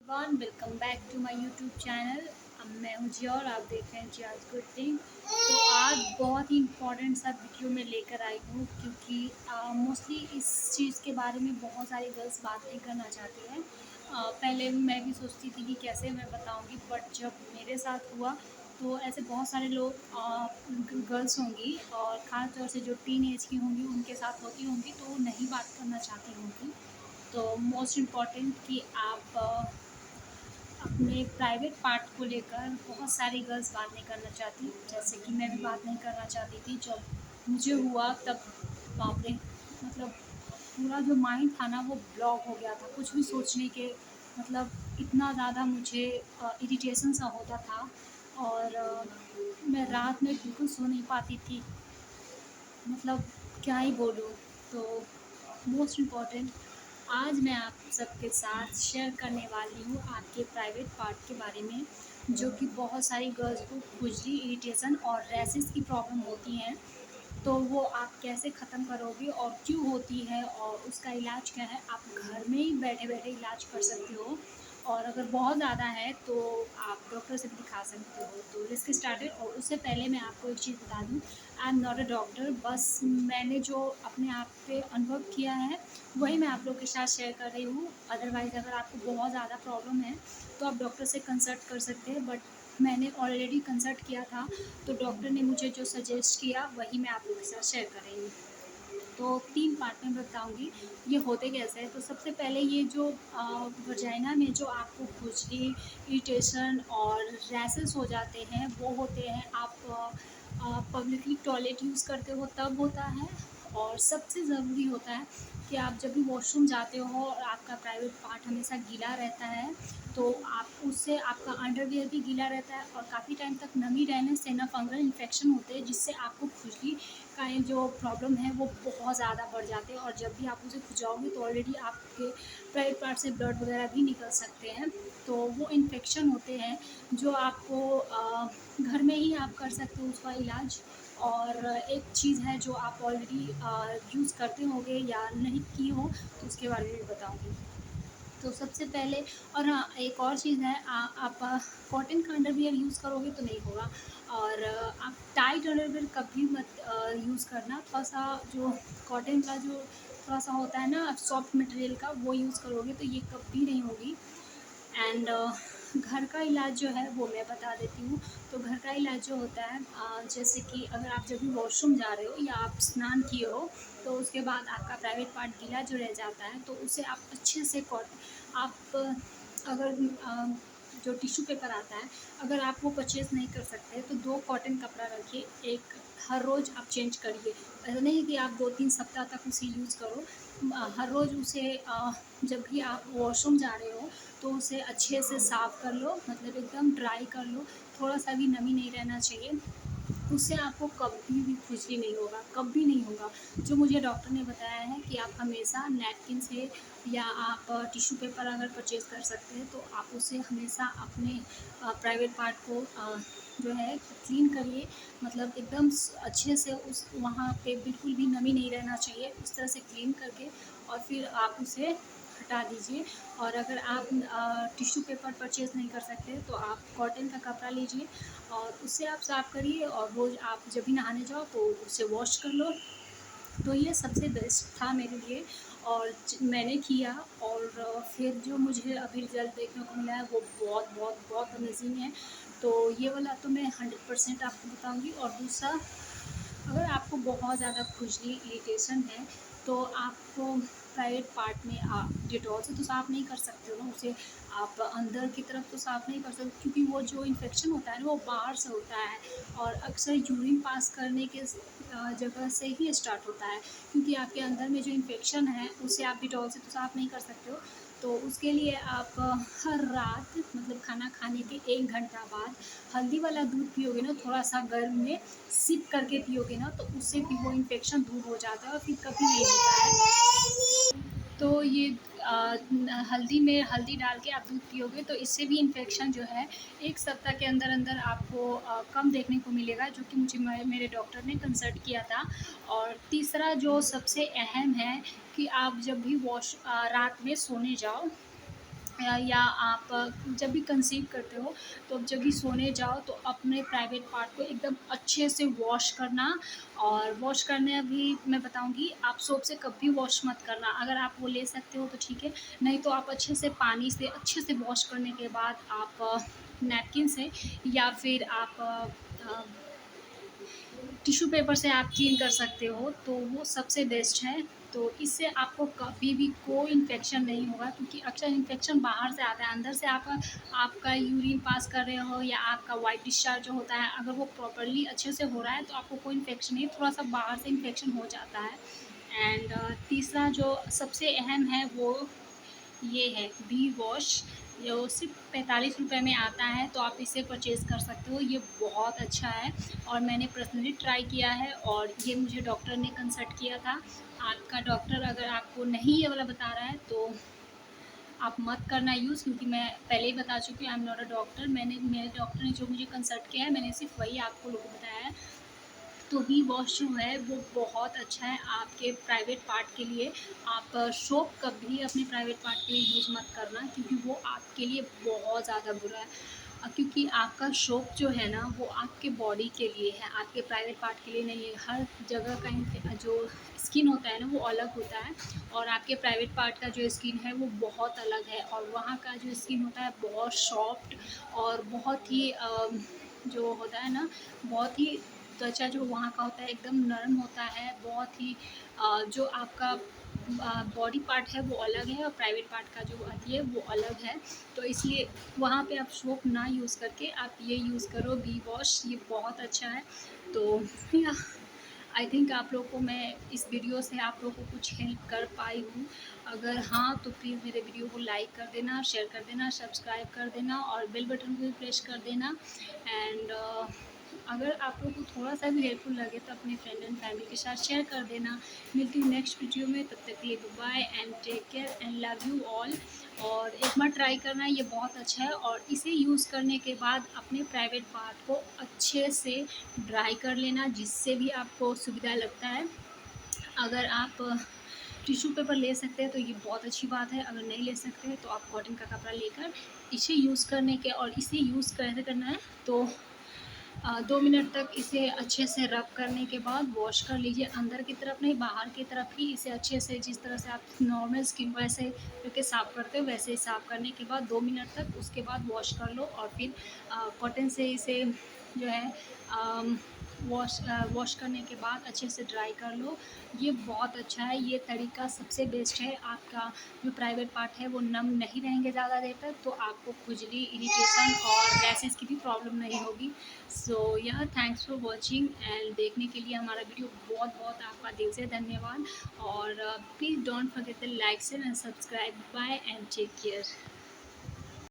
Everyone, welcome back to my YouTube channel. अब मैं हूँ जी और आप देख रहे हैं जी आज गुड थिंग। तो आज बहुत ही इम्पोर्टेंट सा वीडियो में लेकर आई हूँ क्योंकि मोस्टली इस चीज़ के बारे में बहुत सारी गर्ल्स बात नहीं करना चाहती हैं। पहले मैं भी सोचती थी कि कैसे मैं बताऊँगी, बट जब मेरे साथ हुआ तो ऐसे बहुत सारे लोग गर्ल्स होंगी और ख़ास तौर से जो टीन एज की होंगी उनके साथ होती होंगी तो वो नहीं बात करना चाहती होंगी। तो मोस्ट इम्पॉर्टेंट कि आप अपने प्राइवेट पार्ट को लेकर बहुत सारी गर्ल्स बात नहीं करना चाहती, जैसे कि मैं भी बात नहीं करना चाहती थी। जब मुझे हुआ तब बाप रे, मतलब पूरा जो माइंड था ना वो ब्लॉक हो गया था कुछ भी सोचने के। मतलब इतना ज़्यादा मुझे इरिटेशन सा होता था और मैं रात में बिल्कुल सो नहीं पाती थी। मतलब क्या ही बोलूँ। तो मोस्ट इम्पॉर्टेंट आज मैं आप सबके साथ शेयर करने वाली हूँ आपके प्राइवेट पार्ट के बारे में, जो कि बहुत सारी गर्ल्स को खुजली, इरिटेशन और रैशेस की प्रॉब्लम होती हैं। तो वो आप कैसे ख़त्म करोगे और क्यों होती है और उसका इलाज क्या है, आप घर में ही बैठे-बैठे इलाज कर सकते हो। और अगर बहुत ज़्यादा है तो आप डॉक्टर से भी दिखा सकते हो। तो लेट्स स्टार्टेड। और उससे पहले मैं आपको एक चीज़ बता दूँ, I am not a doctor, बस मैंने जो अपने आप पे अनुभव किया है वही मैं आप लोग के साथ शेयर कर रही हूँ। अदरवाइज़ अगर आपको बहुत ज़्यादा प्रॉब्लम है तो आप डॉक्टर से कंसल्ट कर सकते हैं, बट मैंने ऑलरेडी कंसल्ट किया था तो डॉक्टर ने मुझे जो सजेस्ट किया वही मैं आप लोगों के साथ शेयर कर रही हूँ। तो 3 पार्ट में बताऊँगी ये होते कैसे हैं। तो सबसे पहले ये जो वजाइना में जो आपको खुजली, इरिटेशन और रैशेस हो जाते हैं वो होते हैं, आप पब्लिकली टॉयलेट यूज़ करते हो तब होता है। और सबसे ज़रूरी होता है कि आप जब भी वॉशरूम जाते हो और आपका प्राइवेट पार्ट हमेशा गीला रहता है, तो आप उससे आपका अंडरवियर भी गीला रहता है और काफ़ी टाइम तक नमी रहने से ना फंगल इन्फेक्शन होते हैं, जिससे आपको खुजली का ये जो प्रॉब्लम है वो बहुत ज़्यादा बढ़ जाते हैं। और जब भी आप उसे खुजाओगे तो ऑलरेडी आपके प्राइवेट पार्ट से ब्लड वगैरह भी निकल सकते हैं। तो वो इन्फेक्शन होते हैं जो आपको घर में ही आप कर सकते हो उसका इलाज। और एक चीज़ है जो आप ऑलरेडी यूज़ करते होंगे या नहीं की हो तो उसके बारे में भी बताऊँगी। तो सबसे पहले, और हाँ, एक और चीज़ है, आप कॉटन का अंडरवियर यूज़ करोगे तो नहीं होगा। और आप टाइट अंडरवियर कभी मत यूज़ करना। थोड़ा-सा जो कॉटन का जो थोड़ा-सा होता है ना सॉफ्ट मटेरियल का, वो यूज़ करोगे तो ये कभी नहीं होगी। एंड घर का इलाज जो है वो मैं बता देती हूँ। तो घर का इलाज जो होता है, जैसे कि अगर आप जब भी वॉशरूम जा रहे हो या आप स्नान किए हो तो उसके बाद आपका प्राइवेट पार्ट गीला जो रह जाता है तो उसे आप अच्छे से आप अगर जो टिश्यू पेपर आता है, अगर आप वो परचेज़ नहीं कर सकते तो 2 कॉटन कपड़ा रखिए। एक हर रोज़ आप चेंज करिए। ऐसा नहीं है कि आप 2-3 सप्ताह तक उसे यूज़ करो। हर रोज़ उसे जब भी आप वॉशरूम जा रहे हो तो उसे अच्छे से साफ़ कर लो, मतलब एकदम ड्राई कर लो, थोड़ा-सा भी नमी नहीं रहना चाहिए। उससे आपको कभी भी खुजली नहीं होगा, कभी नहीं होगा। जो मुझे डॉक्टर ने बताया है कि आप हमेशा नैपकिन से या आप टिश्यू पेपर अगर परचेज़ कर सकते हैं तो आप उसे हमेशा अपने प्राइवेट पार्ट को जो है क्लीन करिए। मतलब एकदम अच्छे से उस वहाँ पे बिल्कुल भी नमी नहीं रहना चाहिए, उस तरह से क्लीन करके और फिर आप उसे हटा दीजिए। और अगर आप टिश्यू पेपर परचेज़ नहीं कर सकते तो आप कॉटन का कपड़ा लीजिए और उससे आप साफ़ करिए और रोज़ आप जब भी नहाने जाओ तो उसे वॉश कर लो। तो ये सबसे बेस्ट था मेरे लिए और मैंने किया। और फिर जो मुझे अभी रिज़ल्ट देखने को मिला है वो बहुत बहुत बहुत अमेज़िंग है। तो ये वाला तो मैं 100% आपको बताऊँगी। और दूसरा, अगर आपको बहुत ज़्यादा खुजली, इरिटेशन है तो आपको प्राइवेट पार्ट में आप डेटॉल से तो साफ़ नहीं कर सकते हो ना उसे, आप अंदर की तरफ तो साफ़ नहीं कर सकते क्योंकि वो जो इन्फेक्शन होता है ना वो बाहर से होता है। और अक्सर यूरिन पास करने के जगह से ही स्टार्ट होता है, क्योंकि आपके अंदर में जो इन्फेक्शन है उसे आप डेटॉल से तो साफ़ नहीं कर सकते हो। तो उसके लिए आप हर रात, मतलब खाना खाने के 1 घंटा बाद हल्दी वाला दूध पियोगे ना, थोड़ा-सा गर्म में सिप करके पियोगे ना तो उससे भी वो इन्फेक्शन दूर हो जाता है और फिर कभी नहीं होता है। तो ये हल्दी में हल्दी डाल के आप दूध पियोगे तो इससे भी इन्फेक्शन जो है 1 सप्ताह के अंदर-अंदर आपको कम देखने को मिलेगा, जो कि मुझे मेरे डॉक्टर ने कंसल्ट किया था। और तीसरा जो सबसे अहम है कि आप जब भी रात में सोने जाओ या आप जब भी कंसीव करते हो तो जब भी सोने जाओ तो अपने प्राइवेट पार्ट को एकदम अच्छे से वॉश करना। और वॉश करने भी मैं बताऊंगी, आप सोप से कभी वॉश मत करना। अगर आप वो ले सकते हो तो ठीक है, नहीं तो आप अच्छे से पानी से अच्छे से वॉश करने के बाद आप नैपकिन से या फिर आप टिश्यू पेपर से आप क्लीन कर सकते हो, तो वो सबसे बेस्ट है। तो इससे आपको कभी भी कोई इन्फेक्शन नहीं होगा, क्योंकि अक्सर इन्फेक्शन बाहर से आता है। अंदर से आप आपका यूरिन पास कर रहे हो या आपका वाइट डिस्चार्ज जो होता है, अगर वो प्रॉपर्ली अच्छे से हो रहा है तो आपको कोई इन्फेक्शन नहीं, थोड़ा सा बाहर से इन्फेक्शन हो जाता है। एंड तीसरा जो सबसे अहम है वो ये है बी वॉश, जो सिर्फ 45 रुपये में आता है, तो आप इसे परचेज़ कर सकते हो। ये बहुत अच्छा है और मैंने पर्सनली ट्राई किया है, और ये मुझे डॉक्टर ने कंसल्ट किया था। आपका डॉक्टर अगर आपको नहीं ये वाला बता रहा है तो आप मत करना यूज़, क्योंकि मैं पहले ही बता चुकी हूँ, I am not a doctor. मेरे डॉक्टर ने जो मुझे कंसल्ट किया है, मैंने सिर्फ वही आपको लोगों को बताया है। तो वी वॉश जो है वो बहुत अच्छा है आपके प्राइवेट पार्ट के लिए। आप सोप कभी अपने प्राइवेट पार्ट के लिए यूज़ मत करना, क्योंकि वो आपके लिए बहुत ज़्यादा बुरा है। क्योंकि आपका सोप जो है ना वो आपके बॉडी के लिए है, आपके प्राइवेट पार्ट के लिए नहीं है। हर जगह का जो स्किन होता है ना वो अलग होता है, और आपके प्राइवेट पार्ट का जो स्किन है वो बहुत अलग है, और वहाँ का जो स्किन होता है बहुत सॉफ्ट और बहुत ही जो होता है ना, बहुत ही त्वचा जो वहाँ का होता है एकदम नरम होता है। बहुत ही जो आपका बॉडी पार्ट है वो अलग है, और प्राइवेट पार्ट का जो आती है वो अलग है। तो इसलिए वहाँ पे आप सोप ना यूज़ करके आप ये यूज़ करो बी वॉश, ये बहुत अच्छा है। तो या आई थिंक आप लोग को मैं इस वीडियो से आप लोग को कुछ हेल्प कर पाई हूँ। अगर हाँ तो प्लीज़ मेरे वीडियो को लाइक कर देना, शेयर कर देना, सब्सक्राइब कर देना और बेल बटन को भी प्रेस कर देना। एंड अगर आप लोग को थोड़ा सा भी हेल्पफुल लगे तो अपने फ्रेंड एंड फैमिली के साथ शेयर कर देना। मिलती हूँ नेक्स्ट वीडियो में, तब तक के लिए bye and take care and love you all. और एक बार ट्राई करना, ये बहुत अच्छा है, और इसे यूज़ करने के बाद अपने प्राइवेट पार्ट को अच्छे से ड्राई कर लेना, जिससे भी आपको सुविधा लगता है। अगर आप टिश्यू पेपर ले सकते हैं तो ये बहुत अच्छी बात है, अगर नहीं ले सकते हैं तो आप कॉटन का कपड़ा लेकर इसे यूज़ करने के, और इसे यूज़ कैसे करना है तो 2 मिनट तक इसे अच्छे से रब करने के बाद वॉश कर लीजिए। अंदर की तरफ नहीं, बाहर की तरफ ही इसे अच्छे से, जिस तरह से आप नॉर्मल स्किन को ऐसे करके साफ़ करते हो वैसे ही साफ़ करने के बाद 2 मिनट तक उसके बाद वॉश कर लो, और फिर कॉटन से इसे जो है वॉश करने के बाद अच्छे से ड्राई कर लो। ये बहुत अच्छा है, ये तरीका सबसे बेस्ट है। आपका जो प्राइवेट पार्ट है वो नम नहीं रहेंगे ज़्यादा देर तक, तो आपको खुजली, इरिटेशन और रैशेज़ की भी प्रॉब्लम नहीं होगी। सो या थैंक्स फॉर वॉचिंग, एंड देखने के लिए हमारा वीडियो बहुत बहुत आपका दिल से धन्यवाद। और please don't forget the like share and subscribe. Bye and take care.